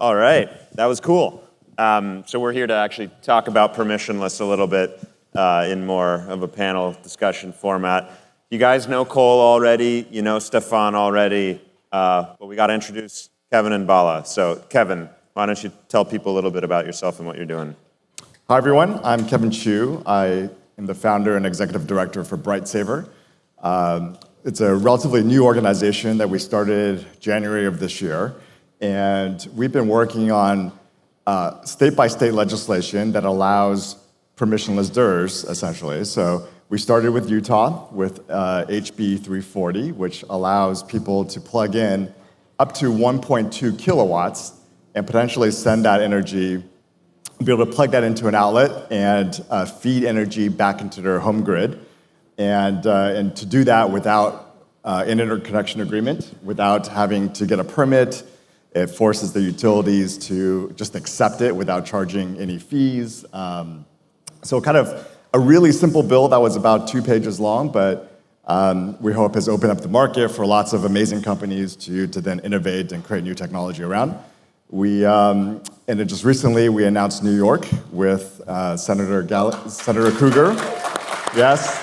All right, that was cool. So we're here to actually talk about permissionless a little bit in more of a panel discussion format. You guys know Cole already, you know Stefan already, but we got to introduce Kevin and Bala. So Kevin, why don't you tell people a little bit about yourself and what you're doing? Hi everyone, I'm Kevin Chu. I am the founder and executive director for BrightSaver. It's a relatively new organization that we started January of this year. And we've been working on state-by-state legislation that allows permissionless DERVS, essentially. So we started with Utah with HB 340, which allows people to plug in up to 1.2 kilowatts and potentially send that energy, be able to plug that into an outlet and feed energy back into their home grid. And to do that without an interconnection agreement, without having to get a permit. It forces the utilities to just accept it without charging any fees. So kind of a really simple bill that was about 2 pages long, but we hope has opened up the market for lots of amazing companies to then innovate and create new technology around. And then just recently we announced New York with Senator Kruger, yes,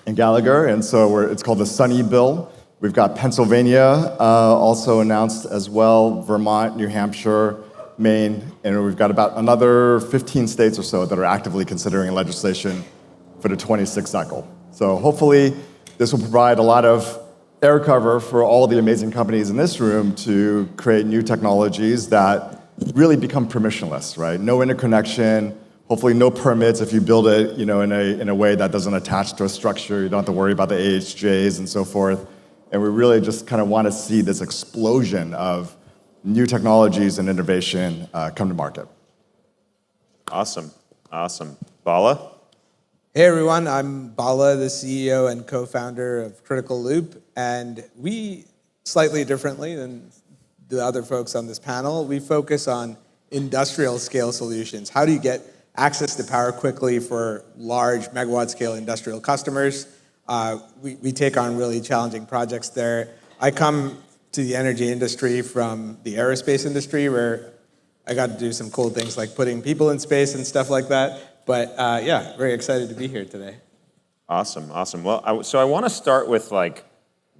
and Gallagher, and so it's called the Sunny Bill. We've got Pennsylvania also announced as well, Vermont, New Hampshire, Maine, and we've got about another 15 states or so that are actively considering legislation for the 26th cycle. So hopefully this will provide a lot of air cover for all the amazing companies in this room to create new technologies that really become permissionless, right? No interconnection, hopefully no permits if you build it, in a way that doesn't attach to a structure. You don't have to worry about the AHJs and so forth. And we really just kind of want to see this explosion of new technologies and innovation come to market. Awesome. Bala? Hey everyone, I'm Bala, the CEO and co-founder of Critical Loop, and we, slightly differently than the other folks on this panel, we focus on industrial scale solutions. How do you get access to power quickly for large megawatt scale industrial customers? We take on really challenging projects there. I come to the energy industry from the aerospace industry, where I got to do some cool things like putting people in space and stuff like that. But yeah, very excited to be here today. Awesome. Well, so I want to start with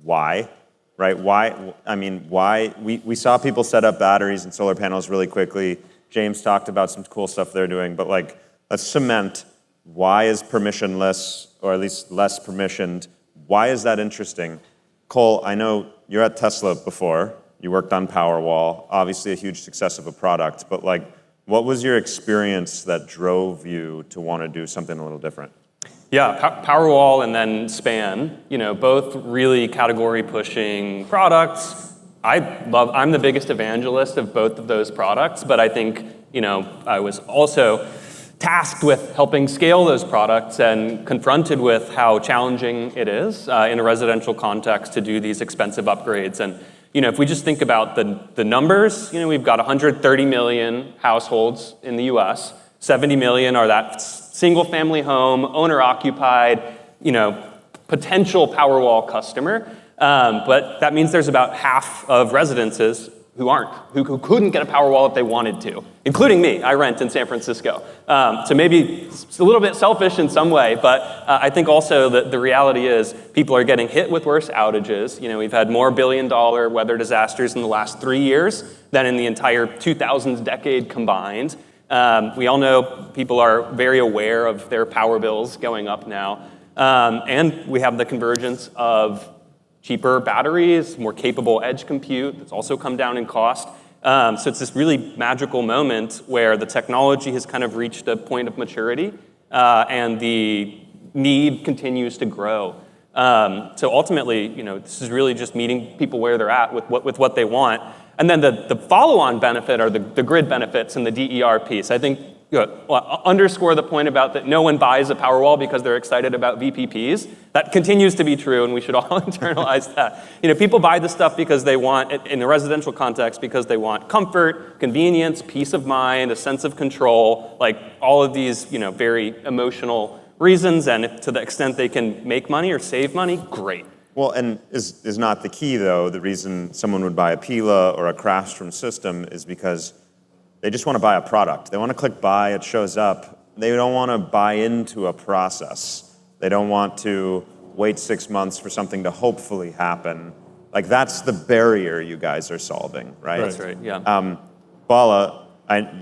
why, right? Why? We saw people set up batteries and solar panels really quickly. James talked about some cool stuff they're doing, but let's cement why is permissionless, or at least less permissioned? Why is that interesting? Cole, I know you're at Tesla before. You worked on Powerwall, obviously a huge success of a product, but what was your experience that drove you to want to do something a little different? Yeah, Powerwall and then Span, both really category pushing products. I'm the biggest evangelist of both of those products, but I think, I was also tasked with helping scale those products and confronted with how challenging it is in a residential context to do these expensive upgrades. And if we just think about the numbers, we've got 130 million households in the US, 70 million are that single family home, owner occupied, potential Powerwall customer. But that means there's about half of residences who couldn't get a Powerwall if they wanted to, including me. I rent in San Francisco. So maybe it's a little bit selfish in some way, but I think also that the reality is people are getting hit with worse outages. We've had more billion-dollar weather disasters in the last 3 years than in the entire 2000s decade combined. We all know people are very aware of their power bills going up now. And we have the convergence of cheaper batteries, more capable edge compute that's also come down in cost. So it's this really magical moment where the technology has kind of reached a point of maturity and the need continues to grow. So ultimately, this is really just meeting people where they're at with what they want. And then the follow-on benefit are the grid benefits and the DER piece. I think underscore the point about that no one buys a Powerwall because they're excited about VPPs. That continues to be true, and we should all internalize that. People buy the stuff because they want, in a residential context, because they want comfort, convenience, peace of mind, a sense of control, all of these, very emotional reasons, and if to the extent they can make money or save money, great. Well, and is not the key, though. The reason someone would buy a Pila or a Craftsman system is because they just want to buy a product. They want to click buy, it shows up. They don't want to buy into a process. They don't want to wait 6 months for something to hopefully happen. Like, that's the barrier you guys are solving, right? That's right, yeah. Bala,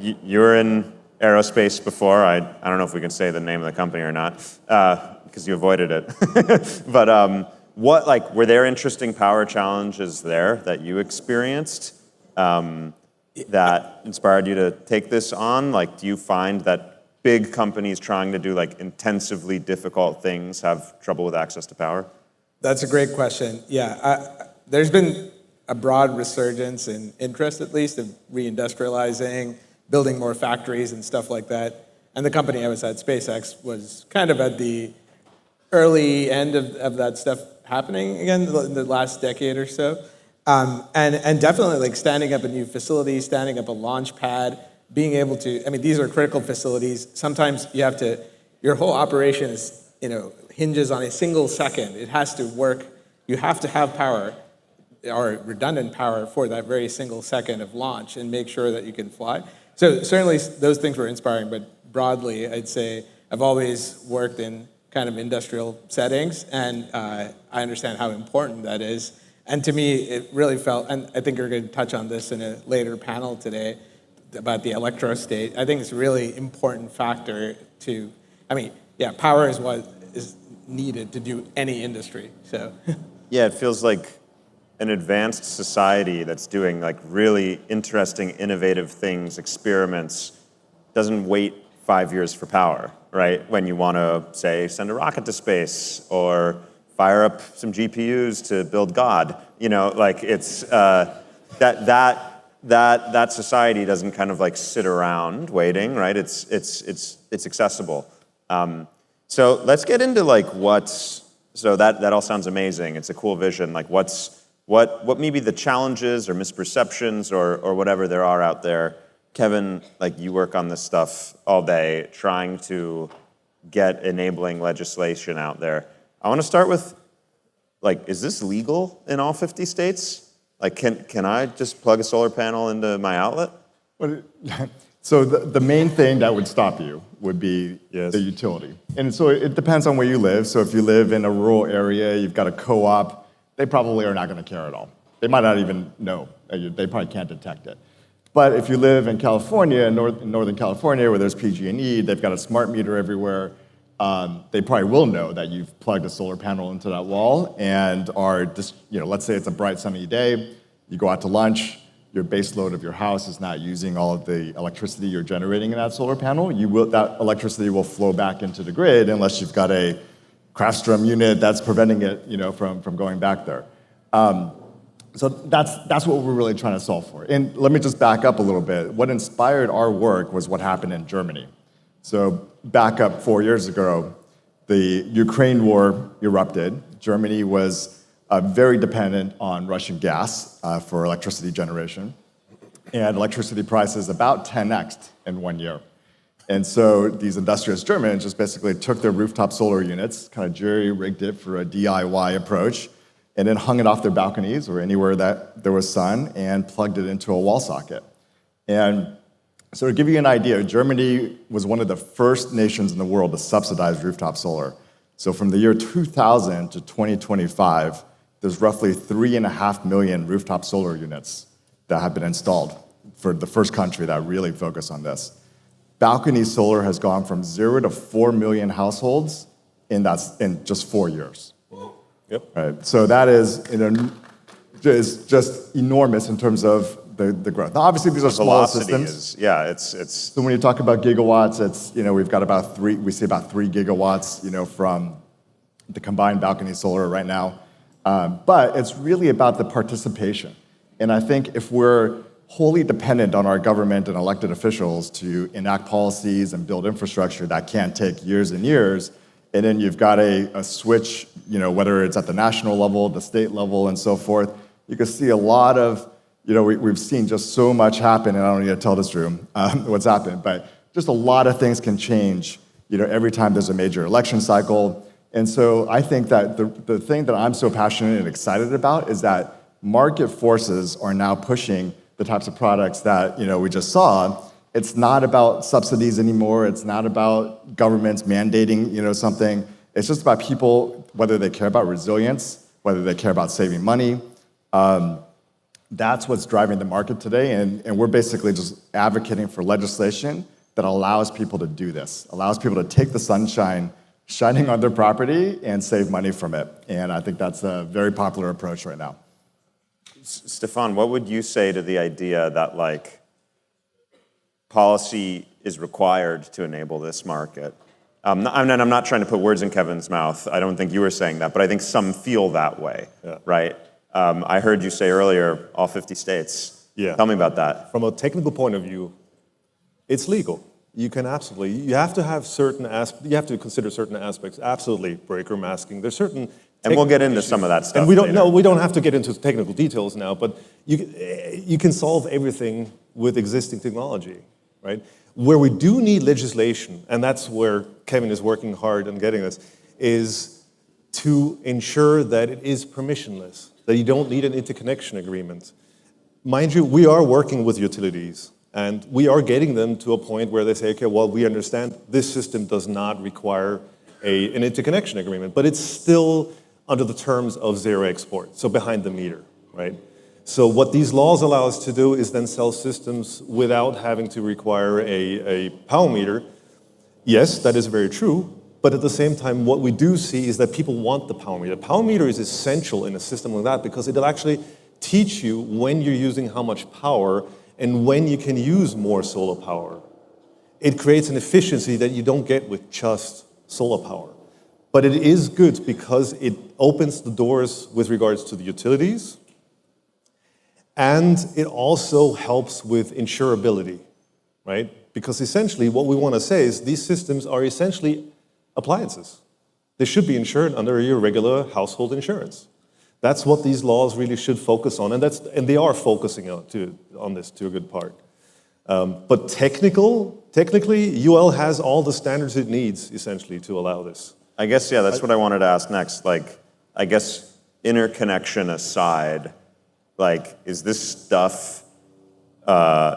you were in aerospace before. I don't know if we can say the name of the company or not, because you avoided it. But were there interesting power challenges there that you experienced that inspired you to take this on? Like, do you find that big companies trying to do like intensively difficult things have trouble with access to power? That's a great question. Yeah, there's been a broad resurgence in interest, at least, of reindustrializing, building more factories and stuff like that. And the company I was at, SpaceX, was kind of at the early end of that stuff happening again in the last decade or so. And definitely like standing up a new facility, standing up a launch pad, being able to, I mean, these are critical facilities. Sometimes you have to, your whole operation is, hinges on a single second. It has to work. You have to have power or redundant power for that very single second of launch and make sure that you can fly. So certainly those things were inspiring, but broadly, I'd say I've always worked in kind of industrial settings, and I understand how important that is. And to me, it really felt, and I think you're going to touch on this in a later panel today about the electrostate. I think it's a really important factor to, power is what is needed to do any industry, so. Yeah, it feels like an advanced society that's doing like really interesting, innovative things, experiments, doesn't wait 5 years for power, right? When you want to, say, send a rocket to space or fire up some GPUs to build God, it's that society doesn't kind of like sit around waiting, right? It's accessible. So let's get into like so that all sounds amazing. It's a cool vision. Like what maybe the challenges or misperceptions or whatever there are out there. Kevin, like you work on this stuff all day, trying to get enabling legislation out there. I want to start with, like, is this legal in all 50 states? Like, can I just plug a solar panel into my outlet? So the main thing that would stop you would be the utility. And so it depends on where you live. So if you live in a rural area, you've got a co-op, they probably are not going to care at all. They might not even know. They probably can't detect it. But if you live in California, in Northern California, where there's PG&E, they've got a smart meter everywhere, they probably will know that you've plugged a solar panel into that wall and are just, let's say it's a bright sunny day, you go out to lunch, your base load of your house is not using all of the electricity you're generating in that solar panel, that electricity will flow back into the grid unless you've got a Craftsman unit that's preventing it, from going back there. So that's what we're really trying to solve for. And let me just back up a little bit. What inspired our work was what happened in Germany. So back up 4 years ago, the Ukraine war erupted. Germany was very dependent on Russian gas for electricity generation. And electricity prices about 10x'd in 1 year. And so these industrious Germans just basically took their rooftop solar units, kind of jerry-rigged it for a DIY approach, and then hung it off their balconies or anywhere that there was sun and plugged it into a wall socket. And so to give you an idea, Germany was one of the first nations in the world to subsidize rooftop solar. So from the year 2000 to 2025, there's roughly 3.5 million rooftop solar units that have been installed for the first country that really focused on this. Balcony solar has gone from 0 to 4 million households in just 4 years. Yep. Right. So that is just enormous in terms of the growth. Now, obviously, these are small systems. It's. So when you talk about gigawatts, it's we've got about 3 gigawatts, from the combined balcony solar right now. But it's really about the participation. And I think if we're wholly dependent on our government and elected officials to enact policies and build infrastructure that can take years and years, and then you've got a switch, whether it's at the national level, the state level, and so forth, you can see a lot of, we've seen just so much happen, and I don't need to tell this room what's happened, but just a lot of things can change, every time there's a major election cycle. And so I think that the thing that I'm so passionate and excited about is that market forces are now pushing the types of products that we just saw. It's not about subsidies anymore. It's not about governments mandating something. It's just about people, whether they care about resilience, whether they care about saving money. That's what's driving the market today, and we're basically just advocating for legislation that allows people to do this, allows people to take the sunshine shining on their property and save money from it. And I think that's a very popular approach right now. Stefan, what would you say to the idea that like policy is required to enable this market? I'm not trying to put words in Kevin's mouth. I don't think you were saying that, but I think some feel that way, right? I heard you say earlier, all 50 states. Yeah. Tell me about that. From a technical point of view, it's legal. You can absolutely, you have to consider certain aspects. Absolutely, breaker masking. There's certain And we'll get into some of that stuff. And we don't later. know, we don't have to get into technical details now, but you can solve everything with existing technology, right? Where we do need legislation, and that's where Kevin is working hard on getting this, is to ensure that it is permissionless, that you don't need an interconnection agreement. Mind you, we are working with utilities, and we are getting them to a point where they say, okay, well, we understand this system does not require an interconnection agreement, but it's still under the terms of zero export, so behind the meter, right? So what these laws allow us to do is then sell systems without having to require a power meter. Yes, that is very true, but at the same time, what we do see is that people want the power meter. The power meter is essential in a system like that because it'll actually teach you when you're using how much power and when you can use more solar power. It creates an efficiency that you don't get with just solar power. But it is good because it opens the doors with regards to the utilities, and it also helps with insurability, right? Because essentially what we want to say is these systems are essentially appliances. They should be insured under your regular household insurance. That's what these laws really should focus on, and they are focusing on this to a good part. But technically, UL has all the standards it needs, essentially, to allow this. I guess, yeah, that's what I wanted to ask next. Like, I guess interconnection aside, like, is this stuff,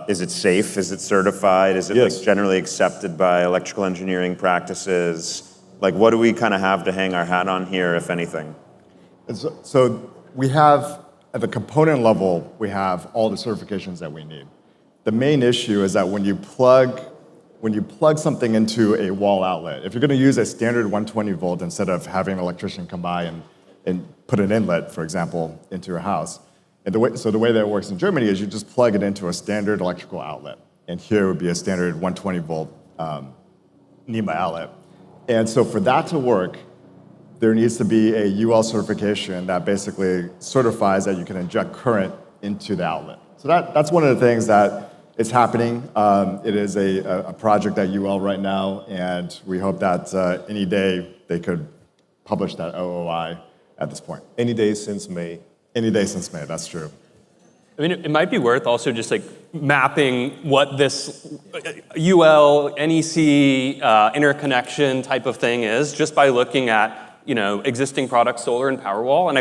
is it safe? Is it certified? Is it like generally accepted by electrical engineering practices? Like, what do we kind of have to hang our hat on here, if anything? So we have, at the component level, we have all the certifications that we need. The main issue is that when you plug something into a wall outlet, if you're going to use a standard 120 volt instead of having an electrician come by and put an inlet, for example, into your house, and the way that it works in Germany is you just plug it into a standard electrical outlet, and here would be a standard 120 volt NEMA outlet. And so for that to work, there needs to be a UL certification that basically certifies that you can inject current into the outlet. So that's one of the things that is happening. It is a project at UL right now, and we hope that any day they could publish that OOI at this point. Any day since May. Any day since May, that's true. I mean, it might be worth also just like mapping what this UL, NEC, interconnection type of thing is, just by looking at existing products, solar and Powerwall. And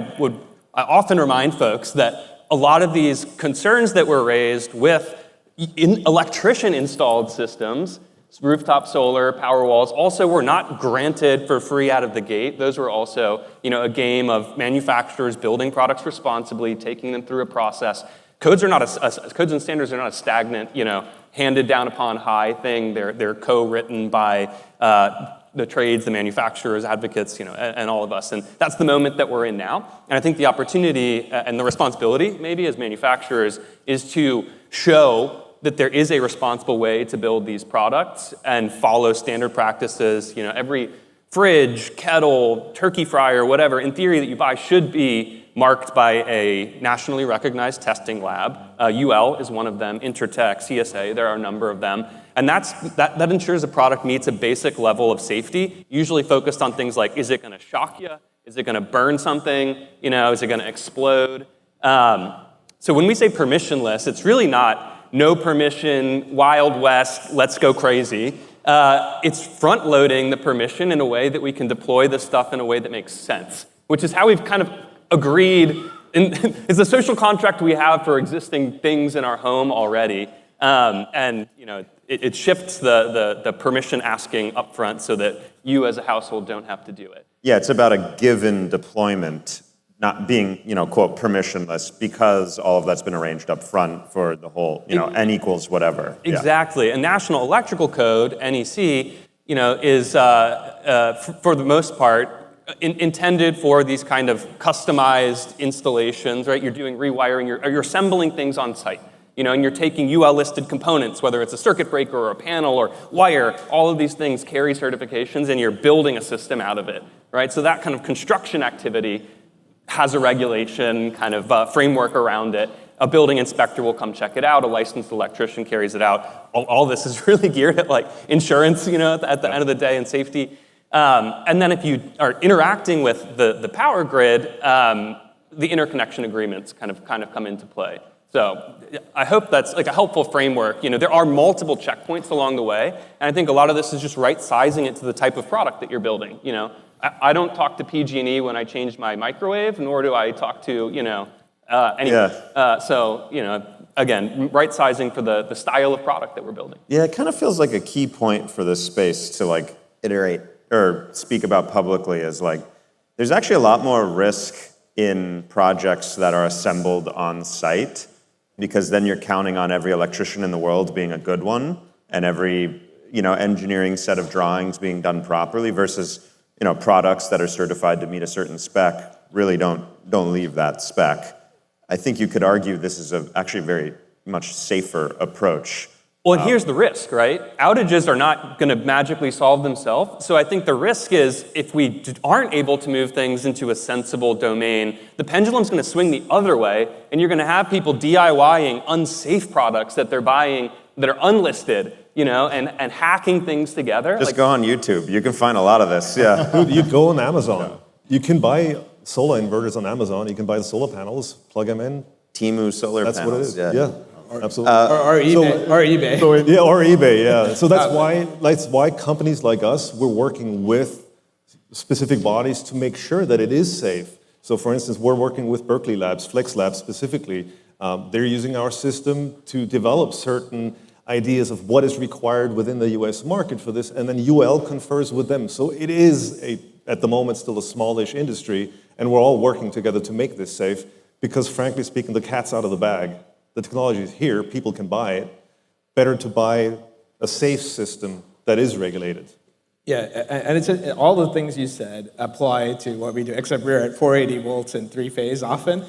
I often remind folks that a lot of these concerns that were raised with electrician-installed systems, rooftop solar, Powerwalls, also were not granted for free out of the gate. Those were also, a game of manufacturers building products responsibly, taking them through a process. Codes and standards are not a stagnant, handed down upon high thing. They're co-written by the trades, the manufacturers, advocates, and all of us. And that's the moment that we're in now. And I think the opportunity and the responsibility, maybe, as manufacturers, is to show that there is a responsible way to build these products and follow standard practices. Every fridge, kettle, turkey fryer, whatever, in theory, that you buy should be marked by a nationally recognized testing lab. UL is one of them, Intertech, CSA, there are a number of them. And that ensures a product meets a basic level of safety, usually focused on things like, is it going to shock you? Is it going to burn something? Is it going to explode? So when we say permissionless, it's really not no permission, Wild West, let's go crazy. it's front-loading the permission in a way that we can deploy this stuff in a way that makes sense, which is how we've kind of agreed. It's the social contract we have for existing things in our home already. And it shifts the permission asking up front so that you as a household don't have to do it. Yeah, it's about a given deployment not being, quote, permissionless because all of that's been arranged up front for the whole, n equals whatever. Exactly. Yeah. And National Electrical Code, NEC, is for the most part intended for these kind of customized installations, right? You're doing rewiring, you're assembling things on site. And you're taking UL-listed components, whether it's a circuit breaker or a panel or wire, all of these things carry certifications, and you're building a system out of it, right? So that kind of construction activity has a regulation kind of framework around it. A building inspector will come check it out. A licensed electrician carries it out. All this is really geared at like insurance, at the end of the day, and safety. And then if you are interacting with the power grid, the interconnection agreements kind of come into play. So I hope that's like a helpful framework. There are multiple checkpoints along the way, and I think a lot of this is just right sizing it to the type of product that you're building. I don't talk to PG&E when I change my microwave, nor do I talk to anyone. So again, right sizing for the style of product that we're building. Yeah, it kind of feels like a key point for this space to like iterate or speak about publicly is like there's actually a lot more risk in projects that are assembled on site, because then you're counting on every electrician in the world being a good one and every engineering set of drawings being done properly versus products that are certified to meet a certain spec really don't leave that spec. I think you could argue this is actually a very much safer approach. Well, and here's the risk, right? Outages are not going to magically solve themselves. So I think the risk is if we aren't able to move things into a sensible domain, the pendulum's going to swing the other way, and you're going to have people DIYing unsafe products that they're buying that are unlisted, and hacking things together. Just go on YouTube. You can find a lot of this, yeah. Dude, you go on Amazon. You can buy solar inverters on Amazon. You can buy the solar panels, plug them in. Timu solar That's panels. what it is. Yeah, absolutely. Or eBay. Or eBay, yeah. So that's why companies like us, we're working with specific bodies to make sure that it is safe. So for instance, we're working with Berkeley Labs, Flex Labs specifically. They're using our system to develop certain ideas of what is required within the US market for this, and then UL confers with them. So it is, at the moment, still a smallish industry, and we're all working together to make this safe, because frankly speaking, the cat's out of the bag. The technology is here, people can buy it. Better to buy a safe system that is regulated. Yeah, and all the things you said apply to what we do, except we're at 480 volts and three-phase often.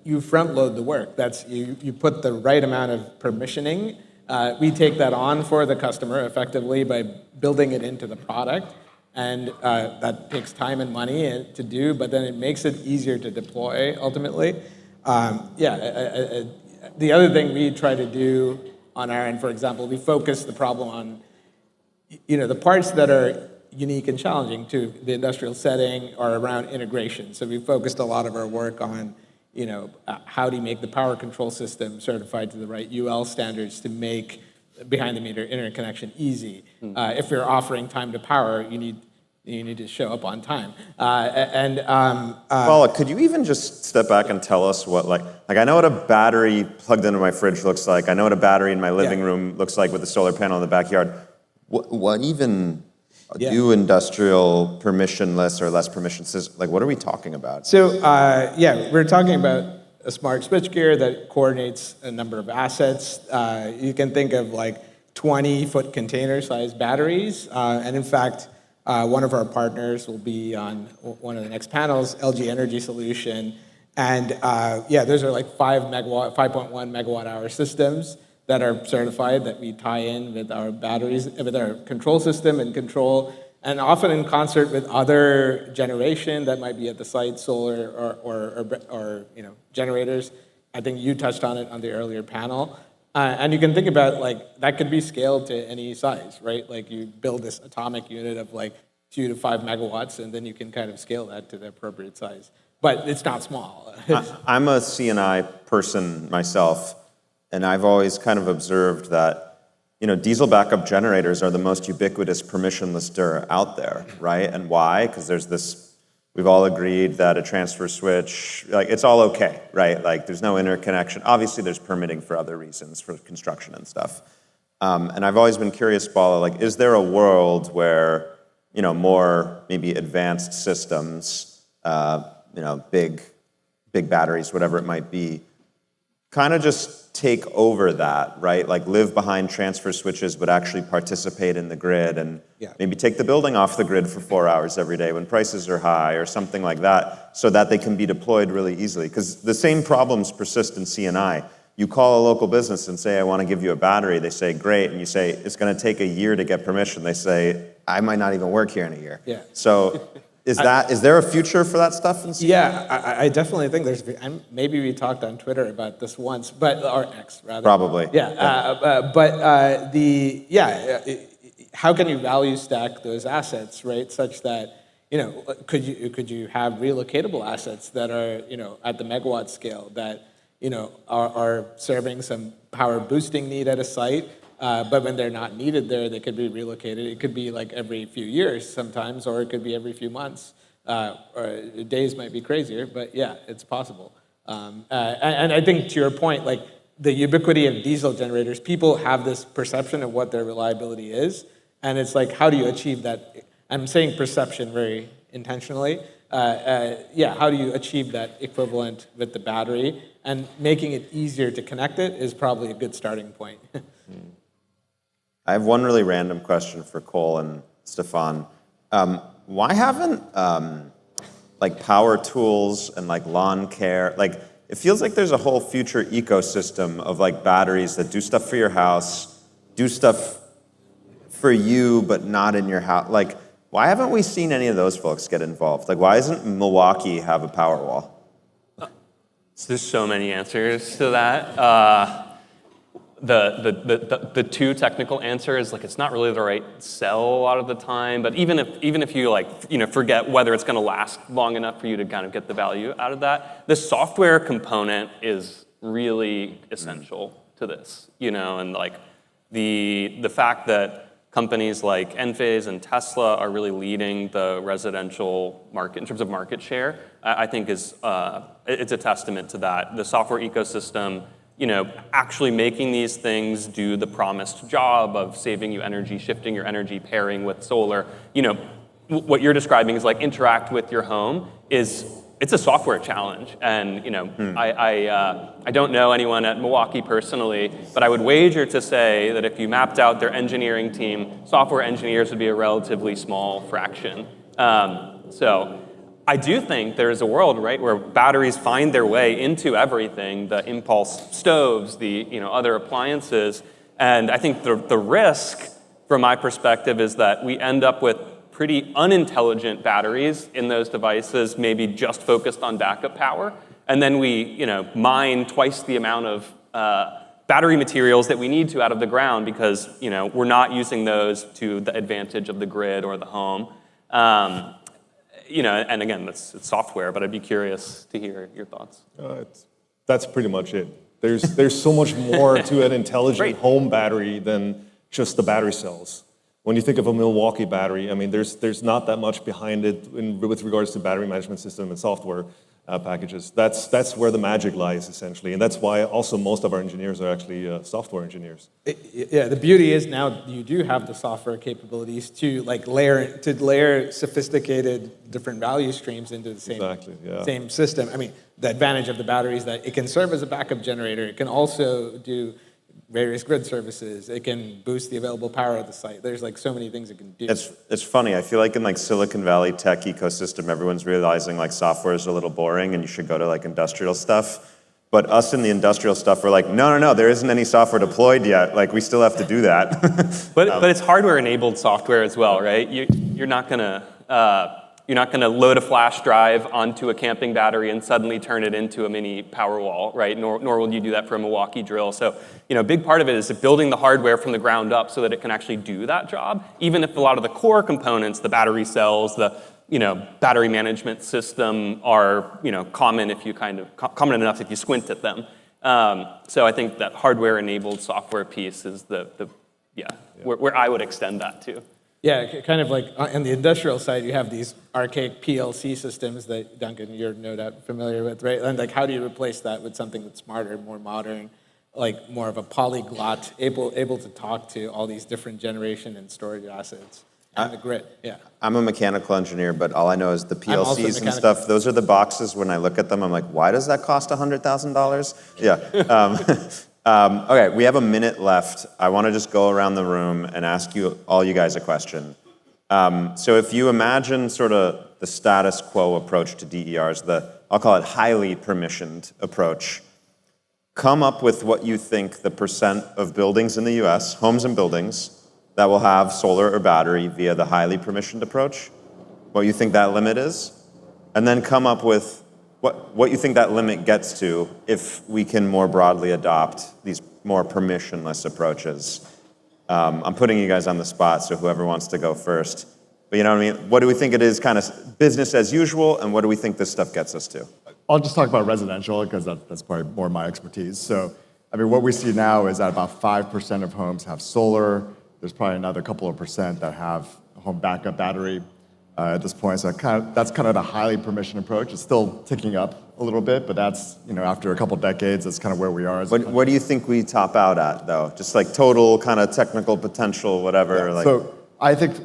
You front load the work. That's you put the right amount of permissioning. We take that on for the customer effectively by building it into the product, and that takes time and money to do, but then it makes it easier to deploy ultimately. The other thing we try to do on our end, for example, we focus the problem on the parts that are unique and challenging to the industrial setting are around integration. So we focused a lot of our work on how do you make the power control system certified to the right UL standards to make behind-the-meter interconnection easy. If you're offering time to power, you need to show up on time. Paula, could you even just step back and tell us what, like I know what a battery plugged into my fridge looks like. I know what a battery in my living room looks like with a solar panel in the backyard. What even do industrial permissionless or less permission systems, like what are we talking about? So, we're talking about a smart switchgear that coordinates a number of assets. You can think of like 20-foot container-sized batteries. And in fact, one of our partners will be on one of the next panels, LG Energy Solution. And those are like 5.1 megawatt hour systems that are certified that we tie in with our batteries, with our control system and control, and often in concert with other generation that might be at the site, solar or generators. I think you touched on it on the earlier panel. And you can think about like that could be scaled to any size, right? Like you build this atomic unit of like 2 to 5 megawatts, and then you can kind of scale that to the appropriate size. But it's not small. I'm a CNI person myself. and I've always kind of observed that, diesel backup generators are the most ubiquitous permissionless DER out there, right? And why? Because there's this, we've all agreed that a transfer switch, it's all okay, right? There's no interconnection. Obviously, there's permitting for other reasons, for construction and stuff. And I've always been curious, Bala, is there a world where, more maybe advanced systems, big batteries, whatever it might be, kind of just take over that, right? Live behind transfer switches, but actually participate in the grid and maybe take the building off the grid for 4 hours every day when prices are high or something like that, so that they can be deployed really easily. Because the same problems persist in C&I. You call a local business and say, I want to give you a battery. They say, great. And you say, it's going to take a year to get permission. They say, I might not even work here in a year. Yeah. So is there a future for that stuff? Yeah, I definitely think there's, maybe we talked on Twitter about this once, or X rather. Probably. Yeah, how can you value stack those assets, right? Such that, could you have relocatable assets that are, at the megawatt scale that, are serving some power boosting need at a site, but when they're not needed there, they could be relocated. It could be every few years sometimes, or it could be every few months. Or days might be crazier, but yeah, it's possible. And I think to your point, the ubiquity of diesel generators, people have this perception of what their reliability is, and it's how do you achieve that? I'm saying perception very intentionally. How do you achieve that equivalent with the battery? And making it easier to connect it is probably a good starting point. I have one really random question for Cole and Stefan. Why haven't power tools and lawn care, it feels like there's a whole future ecosystem of batteries that do stuff for your house, do stuff for you but not in your house. Why haven't we seen any of those folks get involved? Why doesn't Milwaukee have a power wall? There's so many answers to that. The too technical answer is it's not really the right sell a lot of the time. But even if you forget whether it's going to last long enough for you to kind of get the value out of that, the software component is really essential to this. And the fact that companies like Enphase and Tesla are really leading the residential market in terms of market share, I think is it's a testament to that. The software ecosystem, actually making these things do the promised job of saving you energy, shifting your energy, pairing with solar. What you're describing is interact with your home it's a software challenge. And I don't know anyone at Milwaukee personally, but I would wager to say that if you mapped out their engineering team, software engineers would be a relatively small fraction. So I do think there is a world, right, where batteries find their way into everything, the impulse stoves, the other appliances. And I think the risk, from my perspective, is that we end up with pretty unintelligent batteries in those devices, maybe just focused on backup power. And then we mine twice the amount of battery materials that we need to out of the ground because we're not using those to the advantage of the grid or the home. And again, it's software, but I'd be curious to hear your thoughts. That's pretty much it. There's so much more to an intelligent home battery than just the battery cells. When you think of a Milwaukee battery, I mean, there's not that much behind it with regards to battery management system and software packages. That's where the magic lies, essentially, and that's why also most of our engineers are actually software engineers. The beauty is now you do have the software capabilities to layer sophisticated different value streams into the same system. I mean, the advantage of the battery is that it can serve as a backup generator. It can also do various grid services. It can boost the available power of the site. There's so many things it can do. It's funny. I feel like in Silicon Valley tech ecosystem, everyone's realizing software is a little boring and you should go to industrial stuff. But us in the industrial stuff, we're no, there isn't any software deployed yet. We still have to do that. But it's hardware-enabled software as well, right? You're not gonna load a flash drive onto a camping battery and suddenly turn it into a mini Powerwall, right? Nor will you do that for a Milwaukee drill. So, a big part of it is building the hardware from the ground up so that it can actually do that job. Even if a lot of the core components, the battery cells, the battery management system are common enough if you squint at them. So I think that hardware-enabled software piece is where I would extend that to. Yeah, kind of like on the industrial side, you have these archaic PLC systems that, Duncan, you're no doubt familiar with, right? And like, how do you replace that with something that's smarter, more modern, like more of a polyglot, able to talk to all these different generation and storage assets and the grid? Yeah. I'm a mechanical engineer, but all I know is the I'm also PLCs and mechanical. stuff, those are the boxes when I look at them, I'm like, why does that cost $100,000? Yeah. Okay, we have a minute left. I want to just go around the room and ask all you guys a question. So if you imagine sort of the status quo approach to DERs, I'll call it highly permissioned approach, come up with what you think the percent of buildings in the US, homes and buildings, that will have solar or battery via the highly permissioned approach, what you think that limit is, and then come up with what you think that limit gets to if we can more broadly adopt these more permissionless approaches. I'm putting you guys on the spot, so whoever wants to go first. But you know what I mean? What do we think it is kind of business as usual, and what do we think this stuff gets us to? I'll just talk about residential because that's probably more my expertise. So, I mean, what we see now is that about 5% of homes have solar. There's probably another couple of percent that have a home backup battery at this point. So that's kind of the highly permissioned approach. It's still ticking up a little bit, but that's, after a couple decades, that's kind of where we are. What do you think we top out at, though? Just like total kind of technical potential, whatever. Yeah. So I think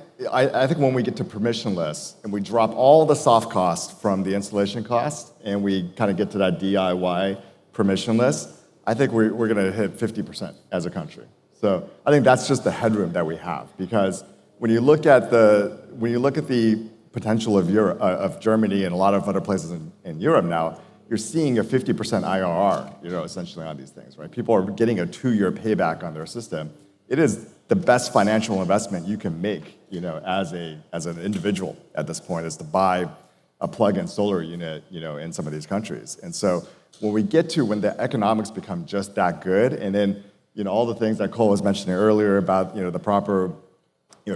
when we get to permissionless and we drop all the soft costs from the installation cost and we kind of get to that DIY permissionless, I think we're going to hit 50% as a country. So I think that's just the headroom that we have, because when you look at the potential of Europe, of Germany and a lot of other places in Europe now, you're seeing a 50% IRR, essentially on these things, right? People are getting a 2-year payback on their system. It is the best financial investment you can make, as an individual at this point, is to buy a plug-in solar unit, in some of these countries. And so when the economics become just that good, and then, all the things that Cole was mentioning earlier about, the proper,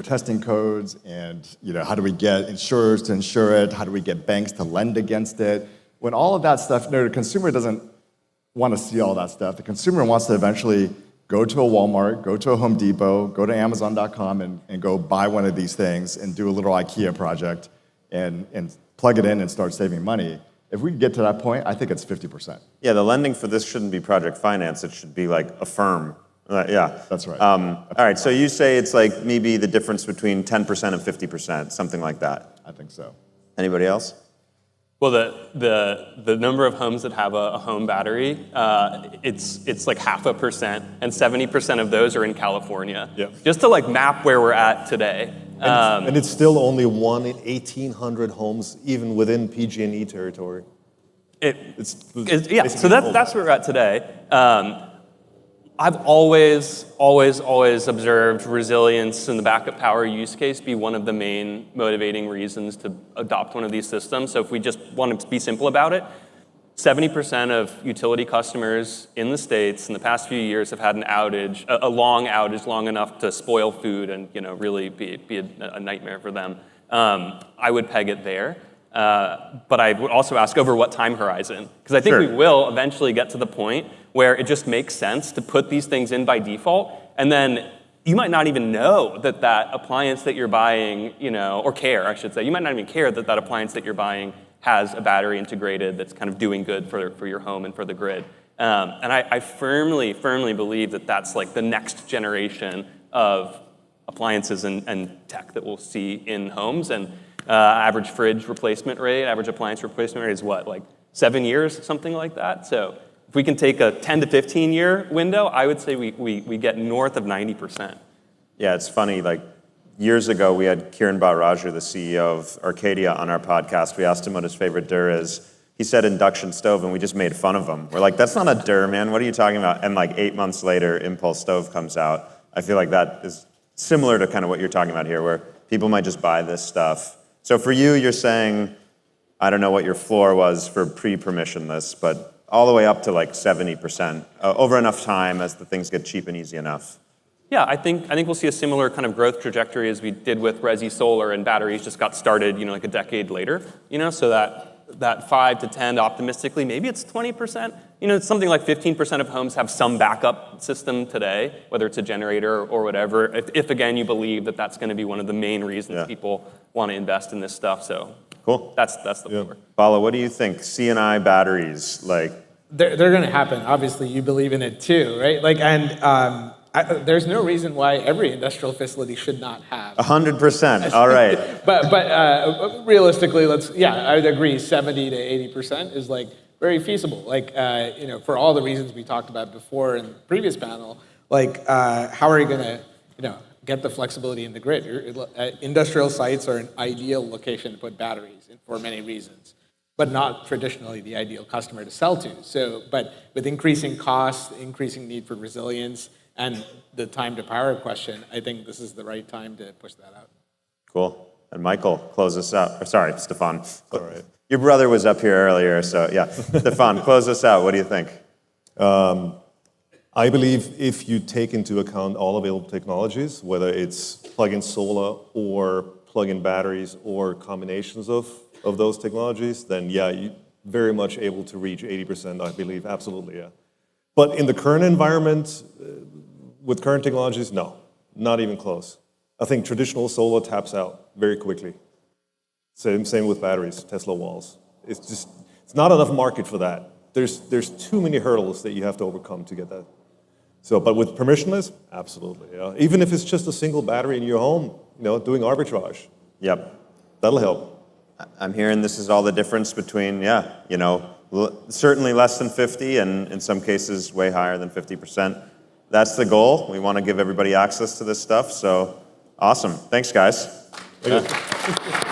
testing codes and, how do we get insurers to insure it? How do we get banks to lend against it? When all of that stuff, the consumer doesn't want to see all that stuff. The consumer wants to eventually go to a Walmart, go to a Home Depot, go to Amazon.com and go buy one of these things and do a little IKEA project and plug it in and start saving money. If we get to that point, I think it's 50%. Yeah, the lending for this shouldn't be project finance. It should be like a firm. Yeah. That's right. All right, so you say it's like maybe the difference between 10% and 50%, something like that. I think so. Anybody else? Well, the number of homes that have a home battery, it's like 0.5%, and 70% of those are in California. Yeah. Just to like map where we're at today. And it's still only 1 in 1,800 homes, even within PG&E territory. So that's where we're at today. I've always observed resilience and the backup power use case be one of the main motivating reasons to adopt one of these systems. So if we just want to be simple about it, 70% of utility customers in the States in the past few years have had an outage, a long outage, long enough to spoil food and really be a nightmare for them. I would peg it there. But I would also ask over what time horizon, because I think we will eventually get to the point where it just makes sense to put these things in by default, and then you might not even know that appliance that you're buying, or care, I should say, you might not even care that appliance that you're buying has a battery integrated that's kind of doing good for your home and for the grid. And I firmly believe that that's like the next generation of appliances and tech that we'll see in homes. And average fridge replacement rate, average appliance replacement rate is what, like 7 years, something like that? So if we can take a 10 to 15 year window, I would say we get north of 90%. Yeah, it's funny, like years ago we had Kiran Bharaju, the CEO of Arcadia, on our podcast. We asked him what his favorite DER is. He said induction stove, and we just made fun of him. We're like, that's not a DER, man, what are you talking about? And like 8 months later, Impulse Stove comes out. I feel like that is similar to kind of what you're talking about here, where people might just buy this stuff. So for you, you're saying, I don't know what your floor was for pre-permissionless, but all the way up to like 70% over enough time as the things get cheap and easy enough. Yeah, I think we'll see a similar kind of growth trajectory as we did with resi solar, and batteries just got started, like a decade later. So that 5 to 10, optimistically, maybe it's 20%. something like 15% of homes have some backup system today, whether it's a generator or whatever, if again, you believe that that's going to be one of the main reasons people want to invest in this stuff. So Cool. that's the floor. Bala, what do you think? C&I batteries, like, They're going to happen. Obviously, you believe in it too, right? There's no reason why every industrial facility should not have. 100%. All right. But realistically, I would agree. 70 to 80% is like very feasible. For all the reasons we talked about before in the previous panel, how are you going to, get the flexibility in the grid? Industrial sites are an ideal location to put batteries in for many reasons, but not traditionally the ideal customer to sell to. So, but with increasing costs, increasing need for resilience, and the time to power question, I think this is the right time to push that out. Cool. And Michael, close us out. Or sorry, Stefan. All right. Your brother was up here earlier, so yeah. Stefan, close us out. What do you think? I believe if you take into account all available technologies, whether it's plug-in solar or plug-in batteries or combinations of those technologies, then yeah, you're very much able to reach 80%, I believe, absolutely, yeah. But in the current environment, with current technologies, no, not even close. I think traditional solar taps out very quickly. Same with batteries, Tesla walls. It's not enough market for that. There's too many hurdles that you have to overcome to get that. So, but with permissionless, absolutely, yeah. Even if it's just a single battery in your home, doing arbitrage. Yep. That'll help. I'm hearing this is all the difference between, certainly less than 50 and in some cases way higher than 50%. That's the goal. We want to give everybody access to this stuff. So awesome. Thanks, guys. Thank you.